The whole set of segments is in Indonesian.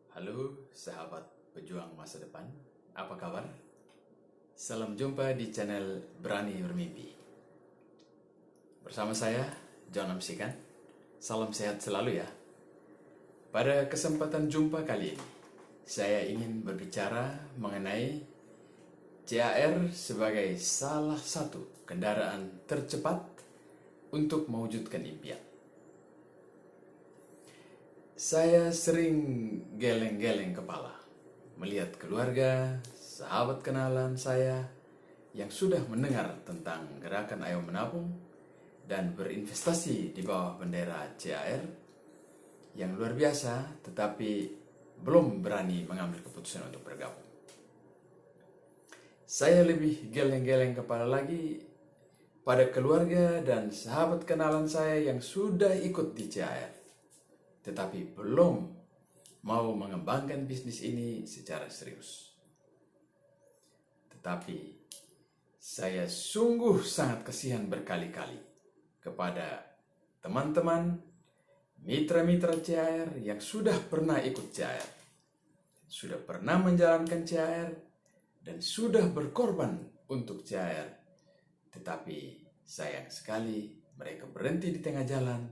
Halo sahabat pejuang masa depan, apa kabar? Salam jumpa di channel Berani Bermimpi. Bersama saya, John Amsikan. Salam sehat selalu ya. Pada kesempatan jumpa kali ini, saya ingin berbicara mengenai CAR sebagai salah satu kendaraan tercepat untuk mewujudkan impian. Saya sering geleng-geleng kepala melihat keluarga, sahabat kenalan saya yang sudah mendengar tentang gerakan Ayo Menabung dan berinvestasi di bawah bendera CAR yang luar biasa, tetapi belum berani mengambil keputusan untuk bergabung. Saya lebih geleng-geleng kepala lagi pada keluarga dan sahabat kenalan saya yang sudah ikut di CAR, tetapi belum mau mengembangkan bisnis ini secara serius. Tetapi saya sungguh sangat kasihan berkali-kali kepada teman-teman, mitra-mitra CAR yang sudah pernah ikut CAR, sudah pernah menjalankan CAR, dan sudah berkorban untuk CAR. Tetapi sayang sekali mereka berhenti di tengah jalan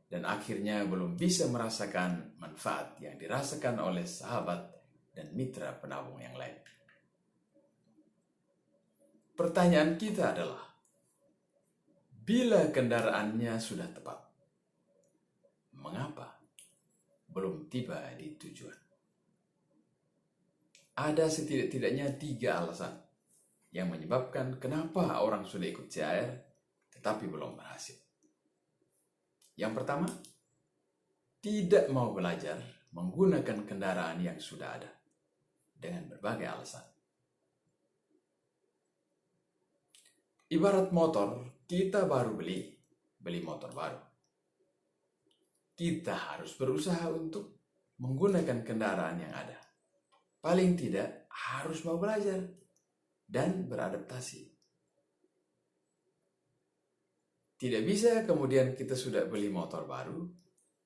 dan akhirnya belum bisa merasakan manfaat yang dirasakan oleh sahabat dan mitra penabung yang lain. Pertanyaan kita adalah, bila kendaraannya sudah tepat, mengapa belum tiba di tujuan? Ada setidak-tidaknya 3 alasan yang menyebabkan kenapa orang sudah ikut CAR tetapi belum berhasil. Yang pertama, tidak mau belajar menggunakan kendaraan yang sudah ada dengan berbagai alasan. Ibarat motor, kita baru beli motor baru. Kita harus berusaha untuk menggunakan kendaraan yang ada. Paling tidak harus mau belajar dan beradaptasi. Tidak bisa kemudian kita sudah beli motor baru,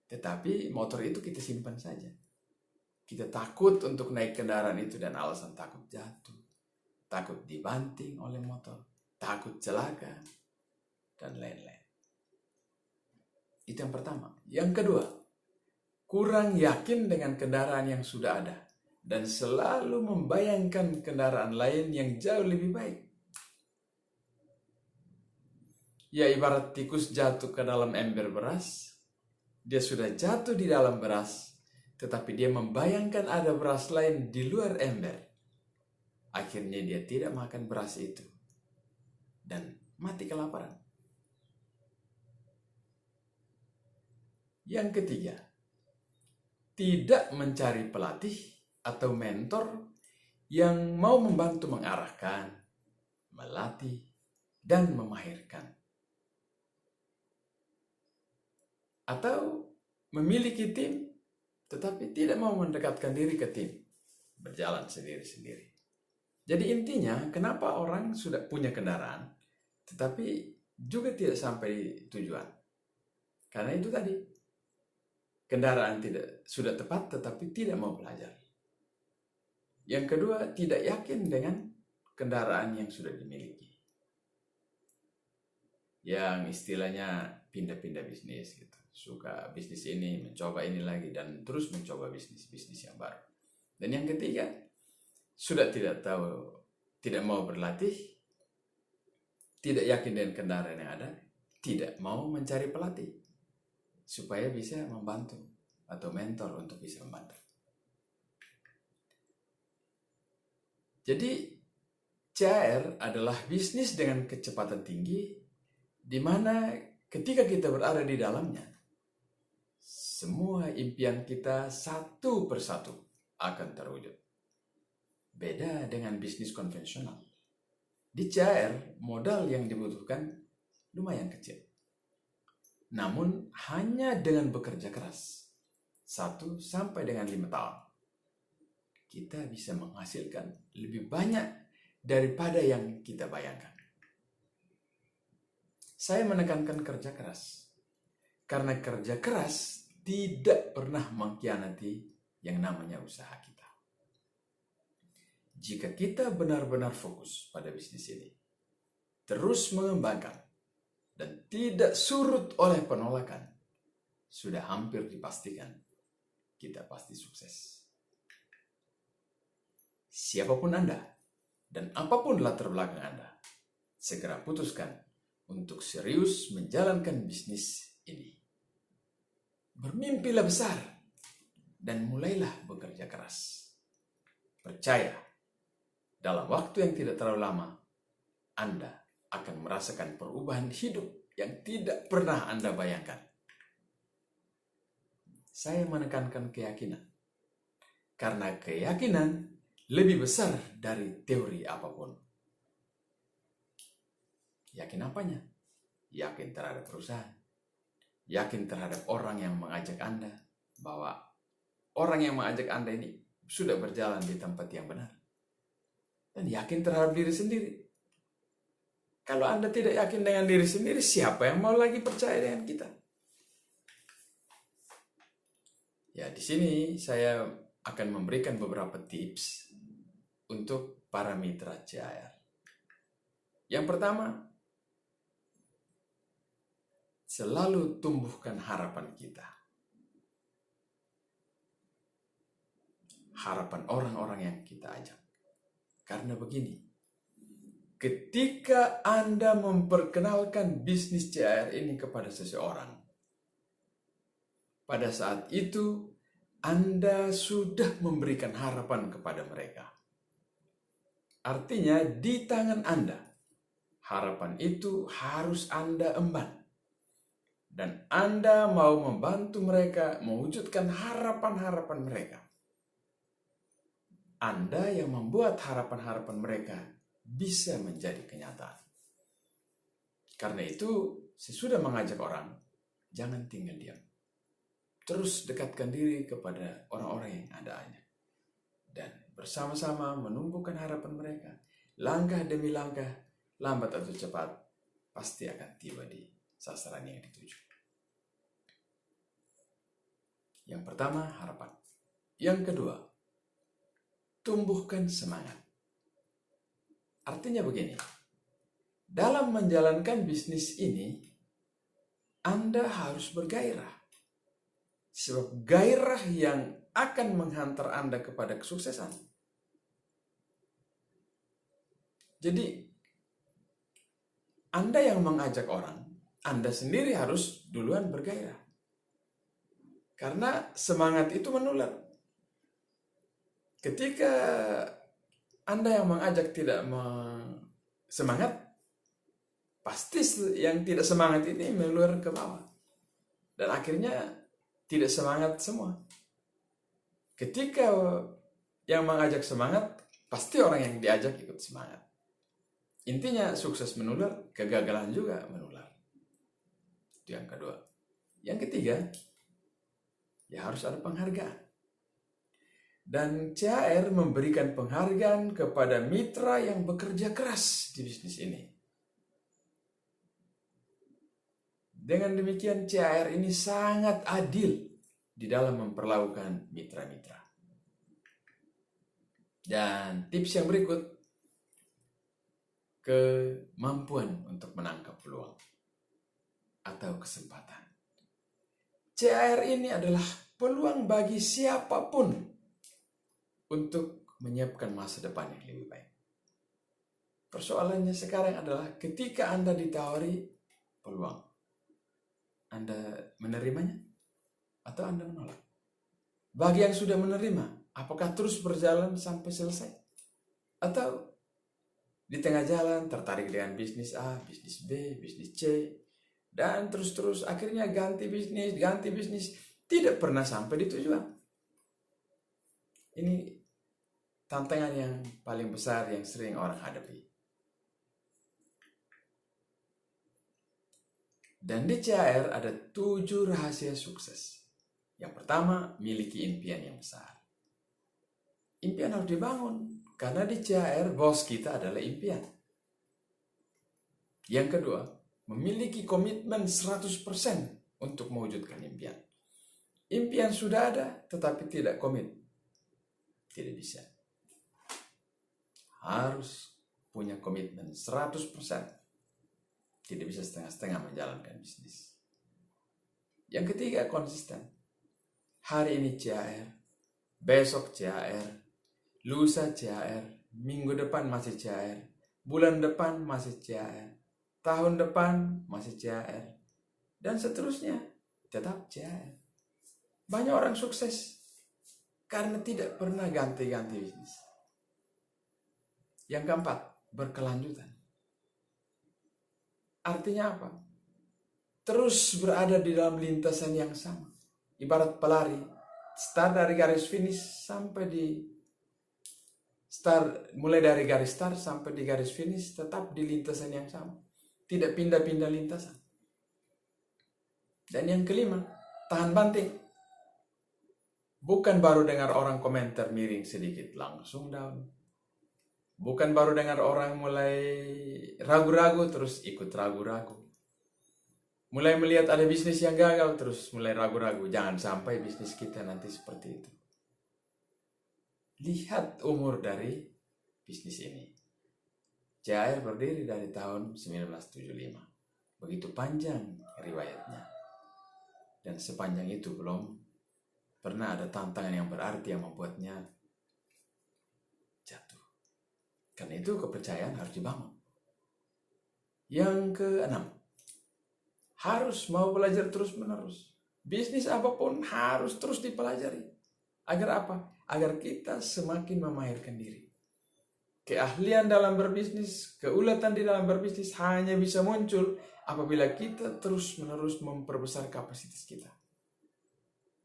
tetapi motor itu kita simpan saja. Kita takut untuk naik kendaraan itu dan alasan takut jatuh, takut dibanting oleh motor, takut celaka, dan lain-lain. Itu yang pertama. Yang kedua, kurang yakin dengan kendaraan yang sudah ada dan selalu membayangkan kendaraan lain yang jauh lebih baik. Ya, ibarat tikus jatuh ke dalam ember beras. Dia sudah jatuh di dalam beras, tetapi dia membayangkan ada beras lain di luar ember. Akhirnya dia tidak makan beras itu dan mati kelaparan. Yang ketiga, tidak mencari pelatih atau mentor yang mau membantu mengarahkan, melatih, dan memahirkan. Atau memiliki tim, tetapi tidak mau mendekatkan diri ke tim, berjalan sendiri-sendiri. Jadi intinya, kenapa orang sudah punya kendaraan, tetapi juga tidak sampai tujuan? Karena itu tadi, kendaraan sudah tepat, tetapi tidak mau belajar. Yang kedua, tidak yakin dengan kendaraan yang sudah dimiliki. Yang istilahnya pindah-pindah bisnis gitu. Suka bisnis ini, mencoba ini lagi, dan terus mencoba bisnis yang baru. Dan yang ketiga, sudah tidak mau berlatih, tidak yakin dengan kendaraan yang ada, tidak mau mencari pelatih supaya bisa membantu atau mentor untuk bisa membantu. Jadi CAR adalah bisnis dengan kecepatan tinggi, di mana ketika kita berada di dalamnya, semua impian kita satu persatu akan terwujud. Beda dengan bisnis konvensional. Di CAR, modal yang dibutuhkan lumayan kecil. Namun hanya dengan bekerja keras, 1 sampai dengan 5 tahun, kita bisa menghasilkan lebih banyak daripada yang kita bayangkan. Saya menekankan kerja keras, karena kerja keras tidak pernah mengkhianati yang namanya usaha kita. Jika kita benar-benar fokus pada bisnis ini, terus mengembangkan, dan tidak surut oleh penolakan, sudah hampir dipastikan kita pasti sukses. Siapapun Anda, dan apapun latar belakang Anda, segera putuskan untuk serius menjalankan bisnis ini. Bermimpilah besar dan mulailah bekerja keras. Percaya, dalam waktu yang tidak terlalu lama, Anda akan merasakan perubahan hidup yang tidak pernah Anda bayangkan. Saya menekankan keyakinan, karena keyakinan lebih besar dari teori apapun. Yakin apanya? Yakin terhadap perusahaan. Yakin terhadap orang yang mengajak Anda, bahwa orang yang mengajak Anda ini sudah berjalan di tempat yang benar. Dan yakin terhadap diri sendiri. Kalau Anda tidak yakin dengan diri sendiri, siapa yang mau lagi percaya dengan kita? Ya, di sini saya akan memberikan beberapa tips untuk para mitra CHR. Yang pertama, selalu tumbuhkan harapan kita. Harapan orang-orang yang kita ajak. Karena begini, ketika Anda memperkenalkan bisnis CHR ini kepada seseorang, pada saat itu Anda sudah memberikan harapan kepada mereka. Artinya di tangan Anda, harapan itu harus Anda emban. Dan Anda mau membantu mereka mewujudkan harapan-harapan mereka. Anda yang membuat harapan-harapan mereka bisa menjadi kenyataan. Karena itu, sesudah mengajak orang, jangan tinggal diam. Terus dekatkan diri kepada orang-orang yang Anda ajak. Dan bersama-sama menumbuhkan harapan mereka. Langkah demi langkah, lambat atau cepat, pasti akan tiba di sasaran yang dituju. Yang pertama, harapan. Yang kedua, tumbuhkan semangat. Artinya begini, dalam menjalankan bisnis ini, Anda harus bergairah. Sebab gairah yang akan menghantar Anda kepada kesuksesan. Jadi, Anda yang mengajak orang, Anda sendiri harus duluan bergairah. Karena semangat itu menular. Ketika Anda yang mengajak tidak semangat, pasti yang tidak semangat ini menular ke bawah. Dan akhirnya tidak semangat semua. Ketika yang mengajak semangat, pasti orang yang diajak ikut semangat. Intinya sukses menular, kegagalan juga menular. Itu yang kedua. Yang ketiga, ya harus ada penghargaan. Dan CHR memberikan penghargaan kepada mitra yang bekerja keras di bisnis ini. Dengan demikian CHR ini sangat adil di dalam memperlakukan mitra-mitra. Dan tips yang berikut, kemampuan untuk menangkap peluang atau kesempatan. CHR ini adalah peluang bagi siapapun untuk menyiapkan masa depan yang lebih baik. Persoalannya sekarang adalah ketika Anda ditawari peluang, Anda menerimanya atau Anda menolak? Bagi yang sudah menerima, apakah terus berjalan sampai selesai? Atau di tengah jalan tertarik dengan bisnis A, bisnis B, bisnis C, dan terus-terus akhirnya ganti bisnis, tidak pernah sampai di tujuan. Ini tantangan yang paling besar yang sering orang hadapi. Dan di CHR ada 7 rahasia sukses. Yang pertama, miliki impian yang besar. Impian harus dibangun, karena di CHR bos kita adalah impian. Yang kedua, memiliki komitmen 100% untuk mewujudkan impian. Impian sudah ada, tetapi tidak komit. Tidak bisa. Harus punya komitmen 100%. Tidak bisa setengah-setengah menjalankan bisnis. Yang ketiga, konsisten. Hari ini CHR, besok CHR, lusa CHR, minggu depan masih CHR, bulan depan masih CHR, tahun depan masih CHR, dan seterusnya tetap CHR. Banyak orang sukses karena tidak pernah ganti-ganti bisnis. Yang keempat, berkelanjutan. Artinya apa? Terus berada di dalam lintasan yang sama. Ibarat pelari, start dari garis finish sampai di mulai dari garis start sampai di garis finish tetap di lintasan yang sama. Tidak pindah-pindah lintasan. Dan yang kelima, tahan banting. Bukan baru dengar orang komentar miring sedikit langsung down. Bukan baru dengar orang mulai ragu-ragu terus ikut ragu-ragu. Mulai melihat ada bisnis yang gagal terus mulai ragu-ragu. Jangan sampai bisnis kita nanti seperti itu. Lihat umur dari bisnis ini. CHR berdiri dari tahun 1975. Begitu panjang riwayatnya. Dan sepanjang itu belum pernah ada tantangan yang berarti yang membuatnya jatuh. Karena itu kepercayaan harus dibangun. Yang keenam, harus mau belajar terus-menerus. Bisnis apapun harus terus dipelajari. Agar apa? Agar kita semakin memahirkan diri. Keahlian dalam berbisnis, keulatan di dalam berbisnis hanya bisa muncul apabila kita terus-menerus memperbesar kapasitas kita.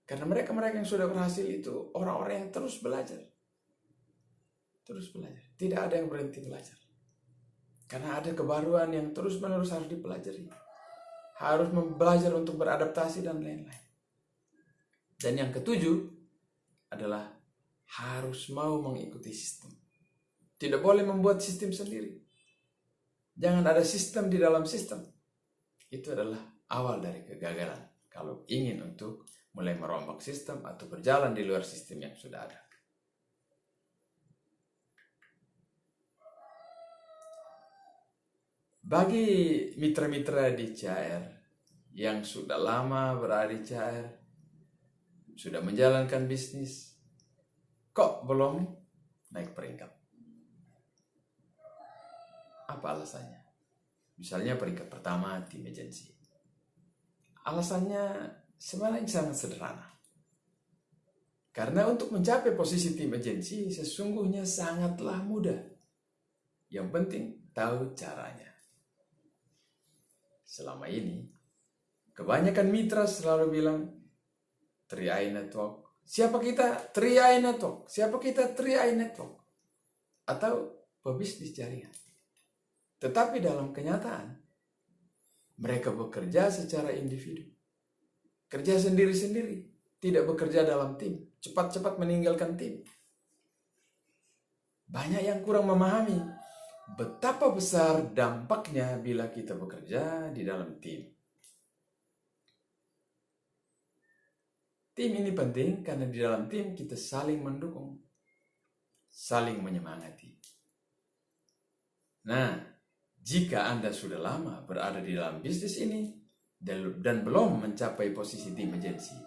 Karena mereka-mereka yang sudah berhasil itu orang-orang yang terus belajar. Terus belajar. Tidak ada yang berhenti belajar. Karena ada kebaruan yang terus-menerus harus dipelajari. Harus belajar untuk beradaptasi dan lain-lain. Dan yang ketujuh adalah harus mau mengikuti sistem. Tidak boleh membuat sistem sendiri. Jangan ada sistem di dalam sistem. Itu adalah awal dari kegagalan. Kalau ingin untuk mulai merombak sistem atau berjalan di luar sistem yang sudah ada. Bagi mitra-mitra di CHR yang sudah lama berada di CHR, sudah menjalankan bisnis, kok belum naik peringkat? Apa alasannya? Misalnya peringkat pertama tim agensi. Alasannya sebenarnya sangat sederhana. Karena untuk mencapai posisi tim agensi sesungguhnya sangatlah mudah. Yang penting tahu caranya. Selama ini, kebanyakan mitra selalu bilang, 3i Network. Siapa kita? 3i Network. Siapa kita? 3i Network. Atau pebisnis jaringan. Tetapi dalam kenyataan, mereka bekerja secara individu. Kerja sendiri-sendiri. Tidak bekerja dalam tim. Cepat-cepat meninggalkan tim. Banyak yang kurang memahami betapa besar dampaknya bila kita bekerja di dalam tim. Tim ini penting karena di dalam tim kita saling mendukung, saling menyemangati. Nah, jika Anda sudah lama berada di dalam bisnis ini dan belum mencapai posisi tim agensi,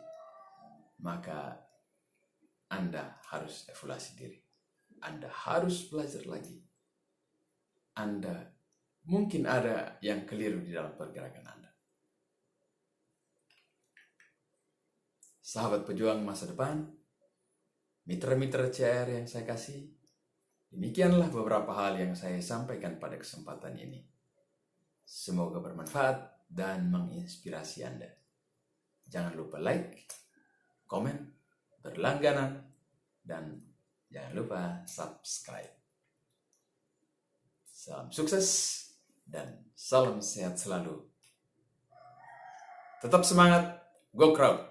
maka Anda harus evaluasi diri. Anda harus belajar lagi. Anda mungkin ada yang keliru di dalam pergerakan Anda. Sahabat pejuang masa depan, mitra-mitra CHR yang saya kasih, demikianlah beberapa hal yang saya sampaikan pada kesempatan ini. Semoga bermanfaat dan menginspirasi Anda. Jangan lupa like, komen, berlangganan, dan jangan lupa subscribe. Salam sukses dan salam sehat selalu. Tetap semangat, go crowd!